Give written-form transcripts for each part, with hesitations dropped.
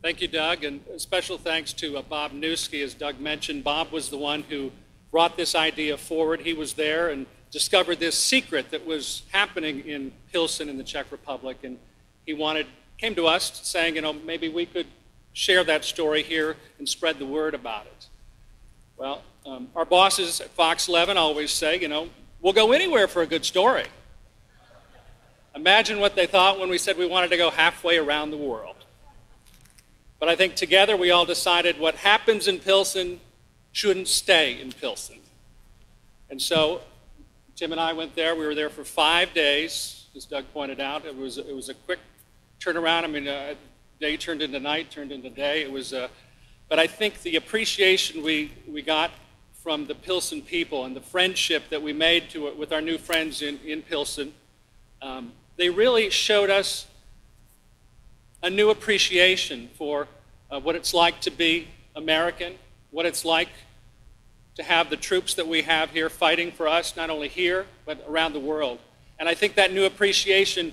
Thank you, Doug, and special thanks to Bob Newski. As Doug mentioned, Bob was the one who brought this idea forward. He was there and discovered this secret that was happening in Pilsen in the Czech Republic, and he came to us saying, maybe we could share that story here and spread the word about it. Well, our bosses at Fox 11 always say, we'll go anywhere for a good story. Imagine what they thought when we said we wanted to go halfway around the world. But I think together we all decided what happens in Pilsen shouldn't stay in Pilsen. And so Tim and I went there. We were there for 5 days, as Doug pointed out. It was a quick turnaround. I mean, day turned into night, turned into day. But I think the appreciation we got from the Pilsen people and the friendship that we made with our new friends in Pilsen, they really showed us a new appreciation for what it's like to be American, what it's like to have the troops that we have here fighting for us, not only here, but around the world. And I think that new appreciation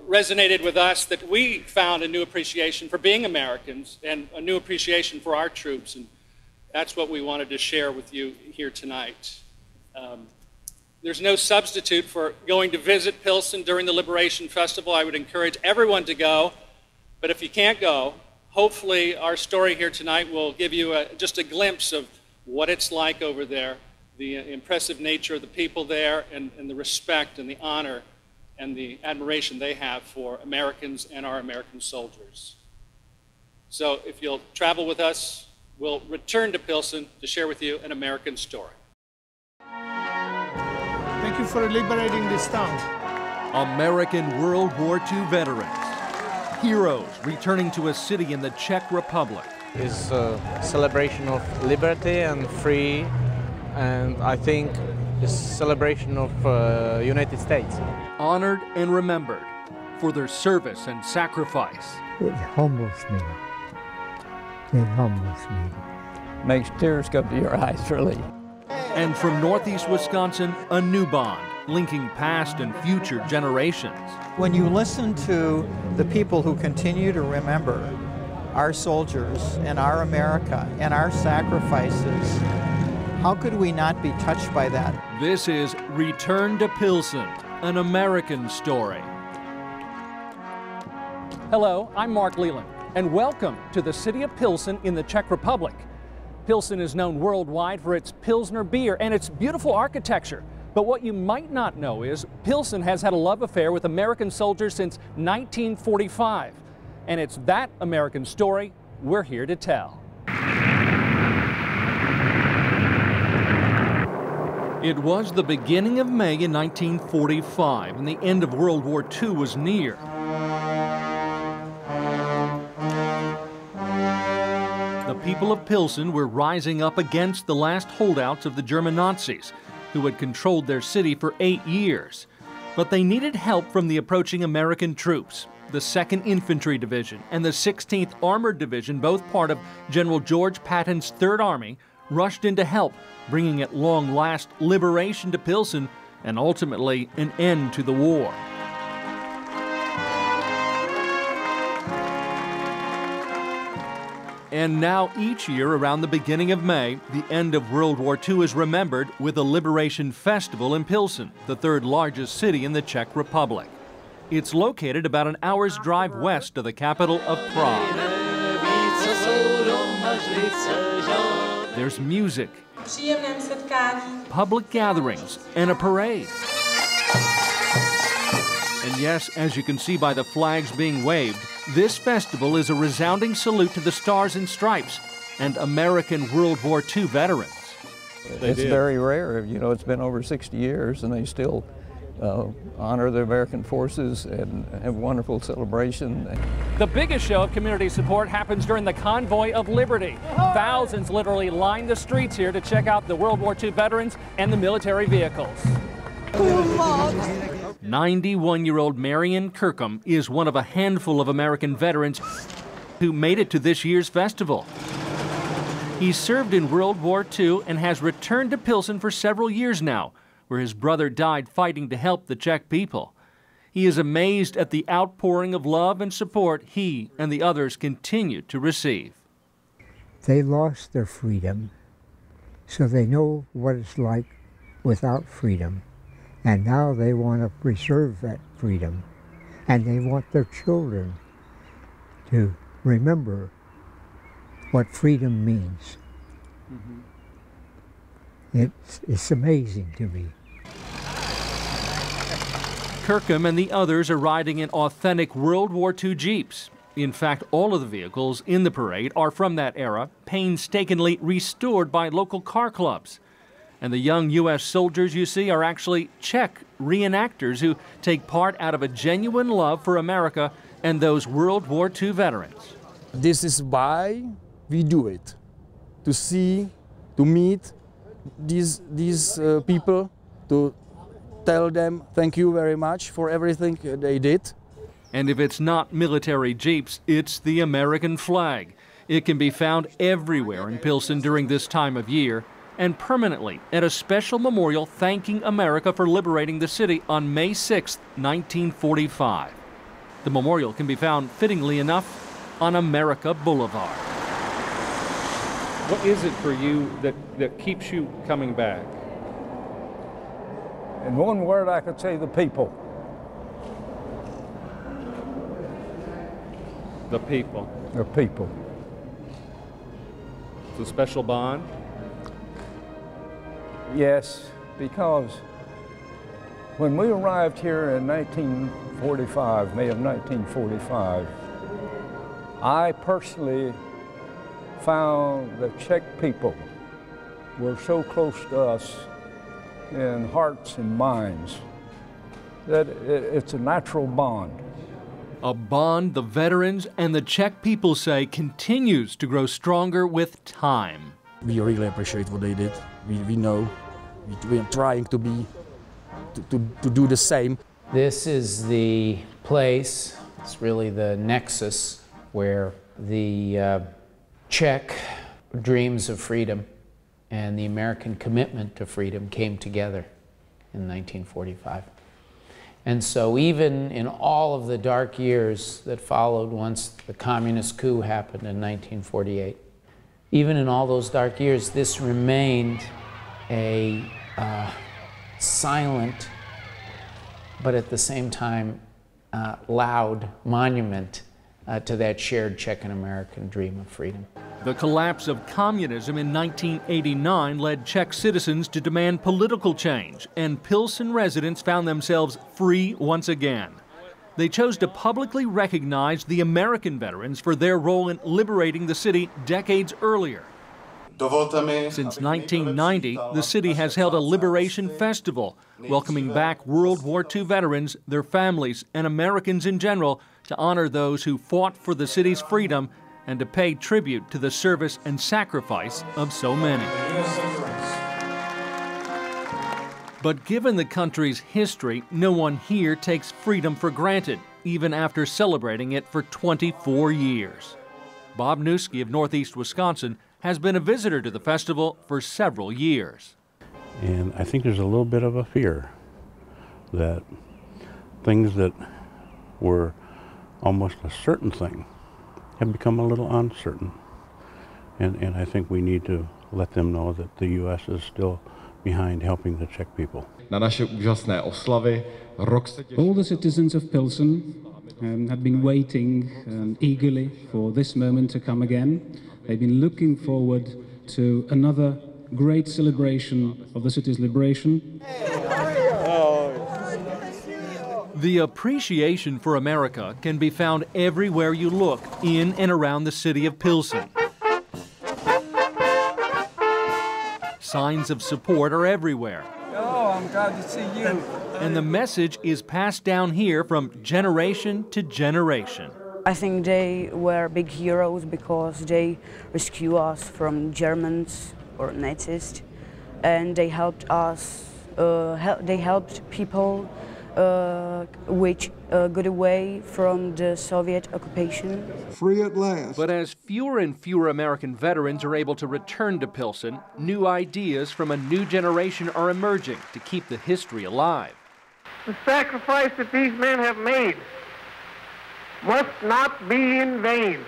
resonated with us, that we found a new appreciation for being Americans and a new appreciation for our troops. And that's what we wanted to share with you here tonight. There's no substitute for going to visit Pilsen during the Liberation Festival. I would encourage everyone to go. But if you can't go, hopefully our story here tonight will give you just a glimpse of what it's like over there, the impressive nature of the people there, and the respect and the honor and the admiration they have for Americans and our American soldiers. So if you'll travel with us, we'll return to Pilsen to share with you an American story. Thank you for liberating this town. American World War II veterans. Heroes returning to a city in the Czech Republic. It's a celebration of liberty and free, and I think it's a celebration of United States. Honored and remembered for their service and sacrifice. It humbles me. It humbles me. Makes tears come to your eyes, really. And from Northeast Wisconsin, a new bond linking past and future generations. When you listen to the people who continue to remember our soldiers and our America and our sacrifices, how could we not be touched by that? This is Return to Pilsen, an American story. Hello, I'm Mark Leland, and welcome to the city of Pilsen in the Czech Republic. Pilsen is known worldwide for its Pilsner beer and its beautiful architecture. But what you might not know is Pilsen has had a love affair with American soldiers since 1945. And it's that American story we're here to tell. It was the beginning of May in 1945, and the end of World War II was near. The people of Pilsen were rising up against the last holdouts of the German Nazis, who had controlled their city for 8 years. But they needed help from the approaching American troops. The 2nd Infantry Division and the 16th Armored Division, both part of General George Patton's 3rd Army, rushed in to help, bringing at long last liberation to Pilsen and ultimately an end to the war. And now each year around the beginning of May, the end of World War II is remembered with a Liberation Festival in Pilsen, the 3rd largest city in the Czech Republic. It's located about an hour's drive west of the capital of Prague. There's music, public gatherings, and a parade. And yes, as you can see by the flags being waved, this festival is a resounding salute to the Stars and Stripes and American World War II veterans. It's very rare. It's been over 60 years and they still honor the American forces and have wonderful celebration. The biggest show of community support happens during the Convoy of Liberty. Thousands literally line the streets here to check out the World War II veterans and the military vehicles. 91-year-old Marion Kirkham is one of a handful of American veterans who made it to this year's festival. He served in World War II and has returned to Pilsen for several years now, where his brother died fighting to help the Czech people. He is amazed at the outpouring of love and support he and the others continue to receive. They lost their freedom, so they know what it's like without freedom. And now they want to preserve that freedom. And they want their children to remember what freedom means. It's amazing to me. Kirkham and the others are riding in authentic World War II Jeeps. In fact, all of the vehicles in the parade are from that era, painstakingly restored by local car clubs. And the young U.S. soldiers you see are actually Czech reenactors who take part out of a genuine love for America and those World War II veterans. This is why we do it, to see, to meet these people, to tell them thank you very much for everything they did. And if it's not military jeeps, it's the American flag. It can be found everywhere in Pilsen during this time of year, and permanently at a special memorial thanking America for liberating the city on May 6, 1945. The memorial can be found, fittingly enough, on America Boulevard. What is it for you that keeps you coming back? In one word, I could say the people. The people. The people. It's a special bond? Yes, because when we arrived here in 1945, May of 1945, I personally found the Czech people were so close to us in hearts and minds that it's a natural bond. A bond the veterans and the Czech people say continues to grow stronger with time. We really appreciate what they did. We know we are trying to do the same. This is the place, it's really the nexus where the Czech dreams of freedom and the American commitment to freedom came together in 1945. And so even in all of the dark years that followed once the communist coup happened in 1948, even in all those dark years, this remained a silent, but at the same time loud monument to that shared Czech and American dream of freedom. The collapse of communism in 1989 led Czech citizens to demand political change, and Pilsen residents found themselves free once again. They chose to publicly recognize the American veterans for their role in liberating the city decades earlier. Since 1990, the city has held a Liberation Festival, welcoming back World War II veterans, their families, and Americans in general to honor those who fought for the city's freedom and to pay tribute to the service and sacrifice of so many. But given the country's history, no one here takes freedom for granted, even after celebrating it for 24 years. Bob Newski of Northeast Wisconsin has been a visitor to the festival for several years. And I think there's a little bit of a fear that things that were almost a certain thing have become a little uncertain. And I think we need to let them know that the U.S. is still behind helping the Czech people. All the citizens of Pilsen have been waiting eagerly for this moment to come again. They've been looking forward to another great celebration of the city's liberation. The appreciation for America can be found everywhere you look in and around the city of Pilsen. Signs of support are everywhere. Oh, I'm glad to see you. And the message is passed down here from generation to generation. I think they were big heroes because they rescued us from Germans or Nazis, and they helped us. They helped people which got away from the Soviet occupation. Free at last. But as fewer and fewer American veterans are able to return to Pilsen, new ideas from a new generation are emerging to keep the history alive. The sacrifice that these men have made must not be in vain.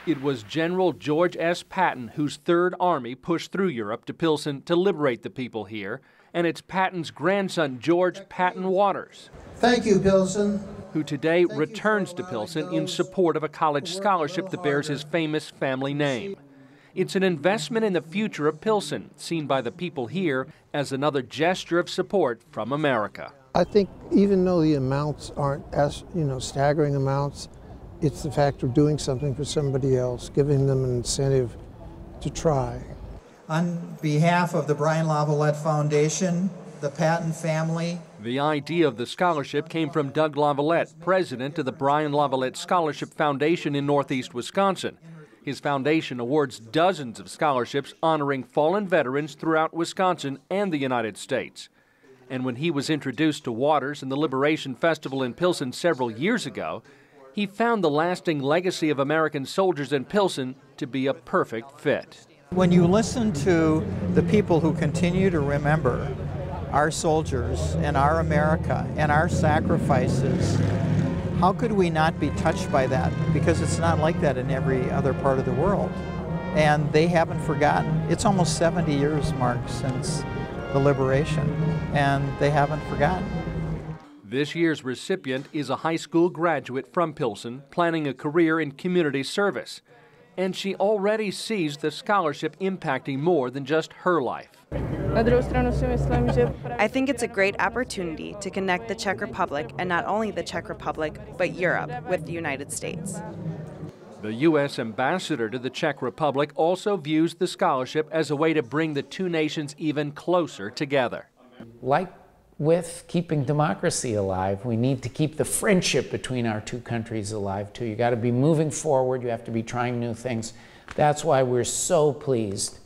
It was General George S. Patton whose Third Army pushed through Europe to Pilsen to liberate the people here, and it's Patton's grandson, George Patton Waters. Thank you, Pilsen. Who today returns to Pilsen in support of a college scholarship that bears his famous family name. It's an investment in the future of Pilsen, seen by the people here as another gesture of support from America. I think even though the amounts aren't as, staggering amounts, it's the fact of doing something for somebody else, giving them an incentive to try. On behalf of the Brian Lavalette Foundation, the Patton family. The idea of the scholarship came from Doug Lavalette, president of the Brian Lavalette Scholarship Foundation in Northeast Wisconsin. His foundation awards dozens of scholarships honoring fallen veterans throughout Wisconsin and the United States. And when he was introduced to Waters in the Liberation Festival in Pilsen several years ago, he found the lasting legacy of American soldiers in Pilsen to be a perfect fit. When you listen to the people who continue to remember our soldiers and our America and our sacrifices, how could we not be touched by that? Because it's not like that in every other part of the world. And they haven't forgotten. It's almost 70 years, Mark, since the liberation, and they haven't forgotten. This year's recipient is a high school graduate from Pilsen planning a career in community service. And she already sees the scholarship impacting more than just her life. I think it's a great opportunity to connect the Czech Republic, and not only the Czech Republic, but Europe, with the United States. The U.S. ambassador to the Czech Republic also views the scholarship as a way to bring the two nations even closer together. Like with keeping democracy alive, we need to keep the friendship between our two countries alive too. You got to be moving forward, you have to be trying new things. That's why we're so pleased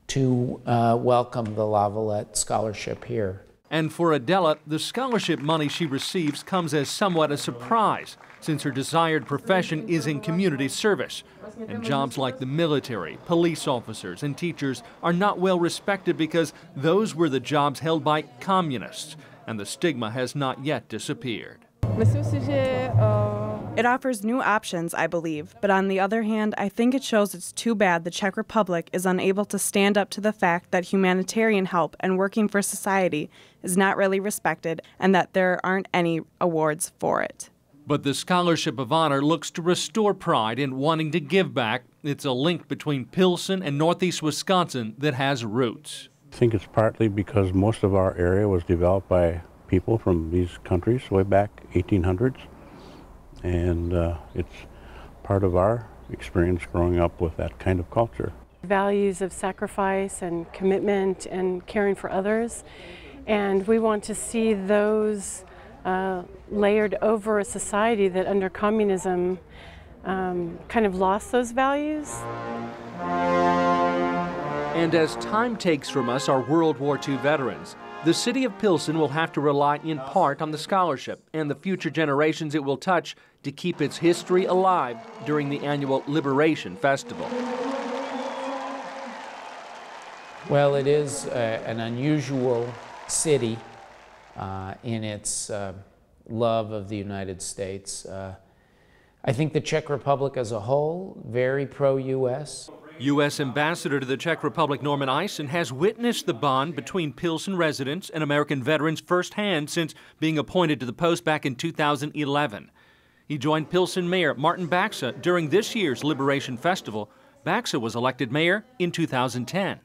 to welcome the Lavalette Scholarship here. And for Adela, the scholarship money she receives comes as somewhat a surprise, since her desired profession is in community service. And jobs like the military, police officers, and teachers are not well respected because those were the jobs held by communists, and the stigma has not yet disappeared. It offers new options, I believe, but on the other hand, I think it shows it's too bad the Czech Republic is unable to stand up to the fact that humanitarian help and working for society is not really respected, and that there aren't any awards for it. But the Scholarship of Honor looks to restore pride in wanting to give back. It's a link between Pilsen and Northeast Wisconsin that has roots. I think it's partly because most of our area was developed by people from these countries way back 1800s. And it's part of our experience growing up with that kind of culture. Values of sacrifice and commitment and caring for others. And we want to see those layered over a society that under communism kind of lost those values. And as time takes from us our World War II veterans, the city of Pilsen will have to rely in part on the scholarship and the future generations it will touch to keep its history alive during the annual Liberation Festival. Well, it is an unusual city in its love of the United States. I think the Czech Republic as a whole, very pro-U.S. U.S. Ambassador to the Czech Republic Norman Eisen has witnessed the bond between Pilsen residents and American veterans firsthand since being appointed to the post back in 2011. He joined Pilsen Mayor Martin Baxa during this year's Liberation Festival. Baxa was elected mayor in 2010.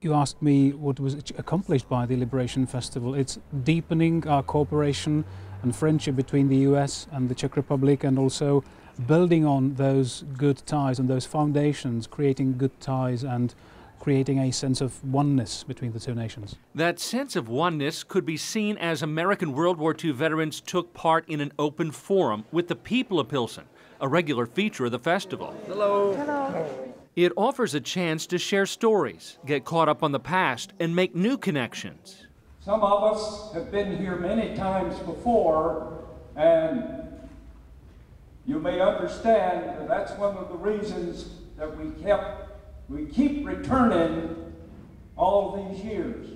You asked me what was accomplished by the Liberation Festival. It's deepening our cooperation and friendship between the US and the Czech Republic, and also building on those good ties and those foundations, creating good ties and creating a sense of oneness between the two nations. That sense of oneness could be seen as American World War II veterans took part in an open forum with the people of Pilsen, a regular feature of the festival. Hello. Hello. It offers a chance to share stories, get caught up on the past, and make new connections. Some of us have been here many times before, and you may understand that that's one of the reasons that we keep returning all these years.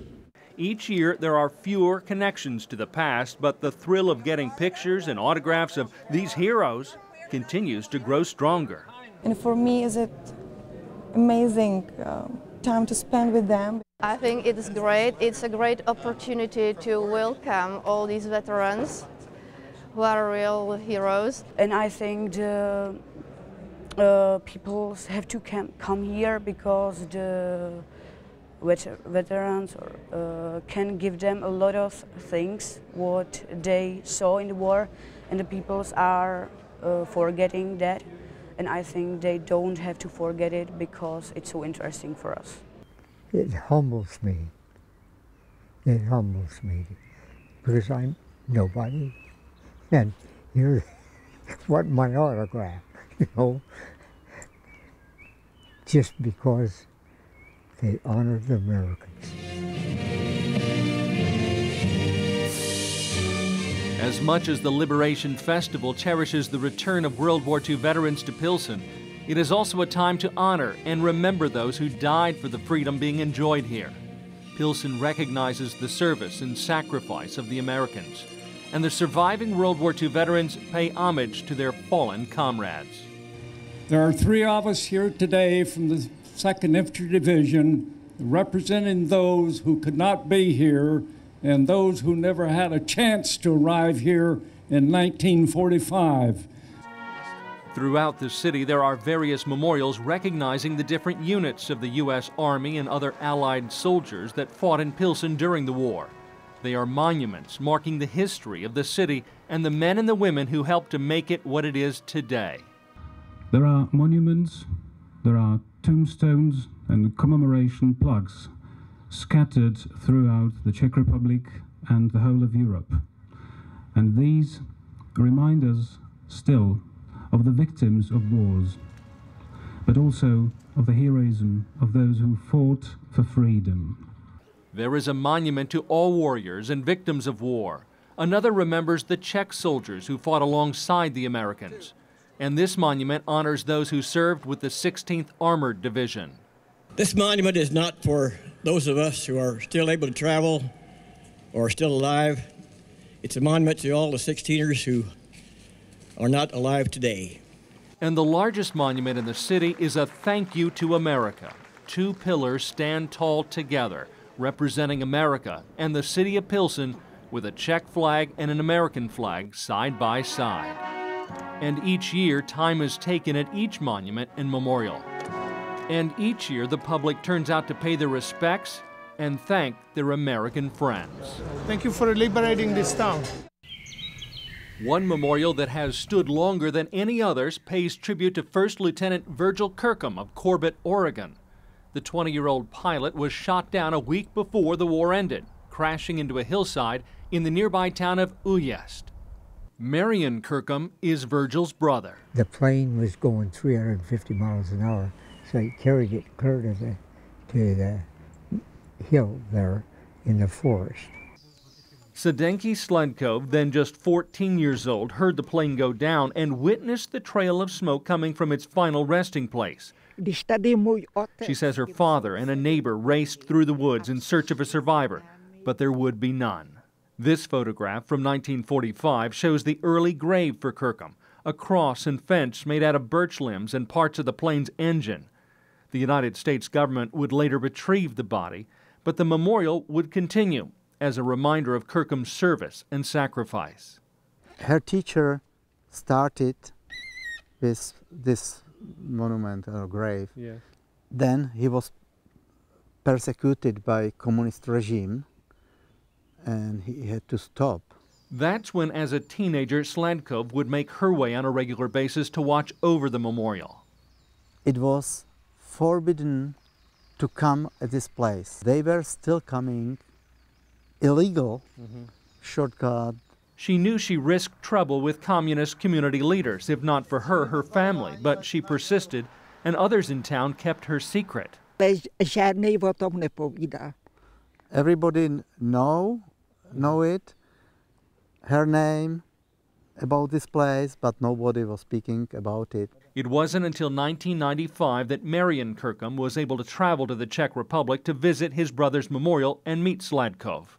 Each year there are fewer connections to the past, but the thrill of getting pictures and autographs of these heroes continues to grow stronger. And for me, is it amazing time to spend with them. I think it's great. It's a great opportunity to welcome all these veterans who are real heroes. And I think the people have to come here because the veterans can give them a lot of things what they saw in the war, and the peoples are forgetting that. And I think they don't have to forget it because it's so interesting for us. It humbles me. It humbles me because I'm nobody. And you want my autograph, you know, just because they honored the Americans. As much as the Liberation Festival cherishes the return of World War II veterans to Pilsen, it is also a time to honor and remember those who died for the freedom being enjoyed here. Pilsen recognizes the service and sacrifice of the Americans, and the surviving World War II veterans pay homage to their fallen comrades. There are 3 of us here today from the 2nd Infantry Division representing those who could not be here and those who never had a chance to arrive here in 1945. Throughout the city, there are various memorials recognizing the different units of the U.S. Army and other Allied soldiers that fought in Pilsen during the war. They are monuments marking the history of the city and the men and the women who helped to make it what it is today. There are monuments, there are tombstones and commemoration plaques scattered throughout the Czech Republic and the whole of Europe. And these remind us still of the victims of wars, but also of the heroism of those who fought for freedom. There is a monument to all warriors and victims of war. Another remembers the Czech soldiers who fought alongside the Americans. And this monument honors those who served with the 16th Armored Division. This monument is not for those of us who are still able to travel or still alive. It's a monument to all the 16ers who are not alive today. And the largest monument in the city is a thank you to America. 2 pillars stand tall together, representing America and the city of Pilsen, with a Czech flag and an American flag side by side. And each year, time is taken at each monument and memorial. And each year, the public turns out to pay their respects and thank their American friends. Thank you for liberating this town. One memorial that has stood longer than any others pays tribute to First Lieutenant Virgil Kirkham of Corbett, Oregon. The 20-year-old pilot was shot down a week before the war ended, crashing into a hillside in the nearby town of Újezd. Marion Kirkham is Virgil's brother. The plane was going 350 miles an hour, so he carried it clear to the hill there in the forest. Zdenka Sledkov, then just 14 years old, heard the plane go down and witnessed the trail of smoke coming from its final resting place. She says her father and a neighbor raced through the woods in search of a survivor, but there would be none. This photograph from 1945 shows the early grave for Kirkham, a cross and fence made out of birch limbs and parts of the plane's engine. The United States government would later retrieve the body, but the memorial would continue as a reminder of Kirkham's service and sacrifice. Her teacher started with this monument or grave. Yes. Then he was persecuted by communist regime and he had to stop. That's when, as a teenager, Sledkov would make her way on a regular basis to watch over the memorial. It was forbidden to come at this place. They were still coming illegal shortcut. She knew she risked trouble with communist community leaders, if not for her, her family, but she persisted, and others in town kept her secret. Everybody know it, her name, about this place, but nobody was speaking about it. It wasn't until 1995 that Marian Kirkham was able to travel to the Czech Republic to visit his brother's memorial and meet Sladkov.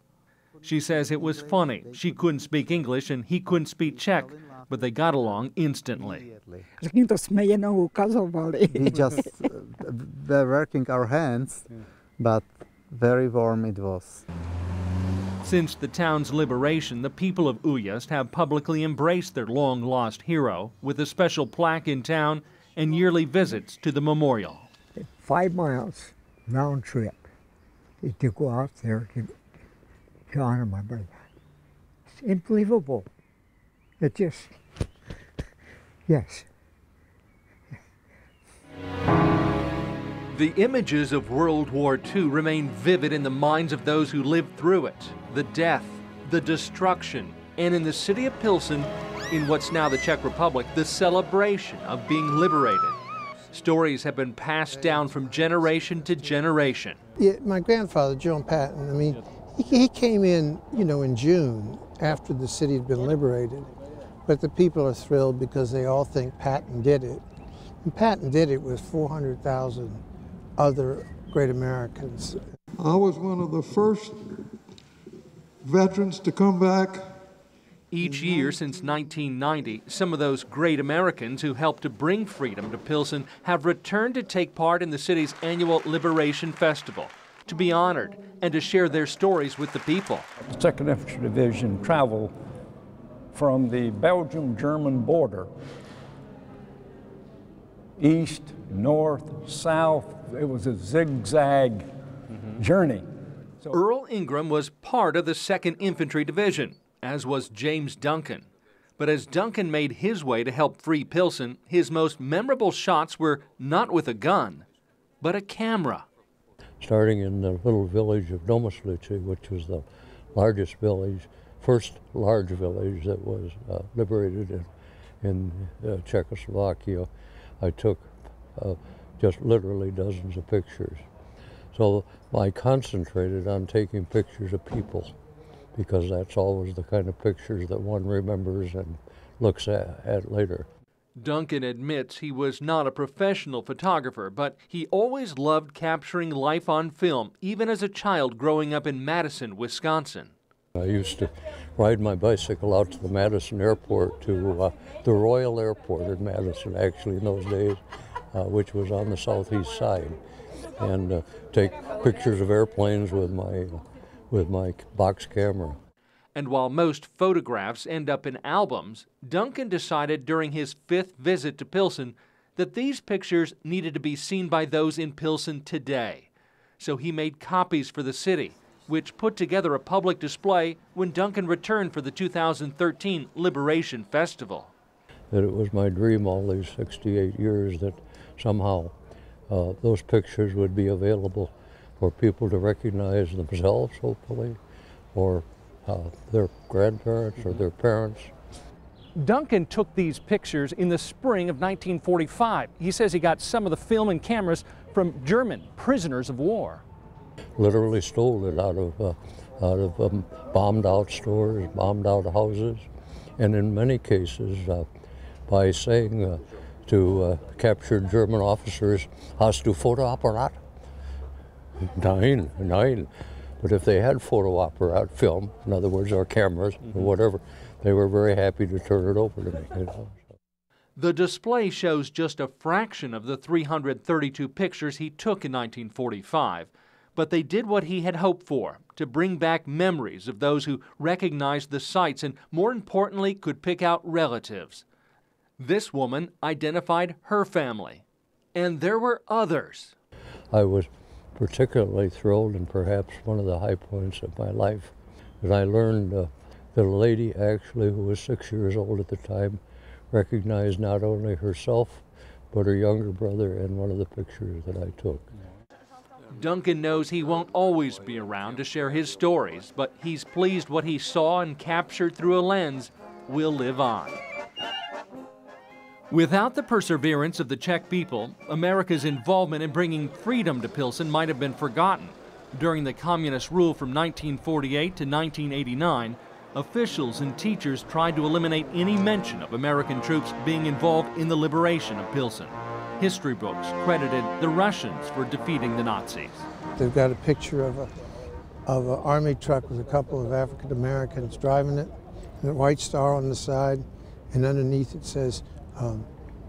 She says it was funny. She couldn't speak English and he couldn't speak Czech, but they got along instantly. We just were working our hands, but very warm it was. Since the town's liberation, the people of Újezd have publicly embraced their long-lost hero with a special plaque in town and yearly visits to the memorial. 5 miles round trip to go out there to honor my brother. It's unbelievable. It just, yes. The images of World War II remain vivid in the minds of those who lived through it. The death, the destruction, and in the city of Pilsen, in what's now the Czech Republic, the celebration of being liberated. Stories have been passed down from generation to generation. Yeah, my grandfather, John Patton, I mean, he came in, you know, in June after the city had been liberated. But the people are thrilled because they all think Patton did it. And Patton did it with 400,000 other great Americans. I was one of the first veterans to come back. Each year since 1990, some of those great Americans who helped to bring freedom to Pilsen have returned to take part in the city's annual Liberation Festival, to be honored and to share their stories with the people. The 2nd Infantry Division traveled from the Belgium-German border, east, north, south. It was a zigzag journey. Earl Ingram was part of the 2nd Infantry Division, as was James Duncan. But as Duncan made his way to help free Pilsen, his most memorable shots were not with a gun, but a camera. Starting in the little village of Domoslice, which was the largest village, first large village that was liberated in Czechoslovakia, I took just literally dozens of pictures. So I concentrated on taking pictures of people, because that's always the kind of pictures that one remembers and looks at later. Duncan admits he was not a professional photographer, but he always loved capturing life on film, even as a child growing up in Madison, Wisconsin. I used to ride my bicycle out to the Madison airport, to the Royal Airport in Madison, actually, in those days, which was on the southeast side, and take pictures of airplanes with my box camera. And while most photographs end up in albums, Duncan decided during his 5th visit to Pilsen that these pictures needed to be seen by those in Pilsen today. So he made copies for the city, which put together a public display when Duncan returned for the 2013 Liberation Festival. That it was my dream all these 68 years that somehow those pictures would be available for people to recognize themselves, hopefully, or their grandparents or their parents. Duncan took these pictures in the spring of 1945. He says he got some of the film and cameras from German prisoners of war. Literally stole it out of bombed out stores, bombed out houses, and in many cases by saying to captured German officers, "Hast du Fotoapparat?" Nein, nein. But if they had photoapparat film, in other words, or cameras or whatever, they were very happy to turn it over to me. You know? The display shows just a fraction of the 332 pictures he took in 1945, but they did what he had hoped for, to bring back memories of those who recognized the sites and, more importantly, could pick out relatives. This woman identified her family, and there were others. I was particularly thrilled, and perhaps one of the high points of my life, that I learned that a lady actually who was 6 years old at the time recognized not only herself but her younger brother in one of the pictures that I took. Duncan knows he won't always be around to share his stories, but he's pleased what he saw and captured through a lens will live on. Without the perseverance of the Czech people, America's involvement in bringing freedom to Pilsen might have been forgotten. During the communist rule from 1948 to 1989, Officials and teachers tried to eliminate any mention of American troops being involved in the liberation of Pilsen. History books credited the Russians for defeating the Nazis. They've got a picture of an army truck with a couple of African Americans driving it, and a white star on the side, and underneath it says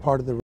part of the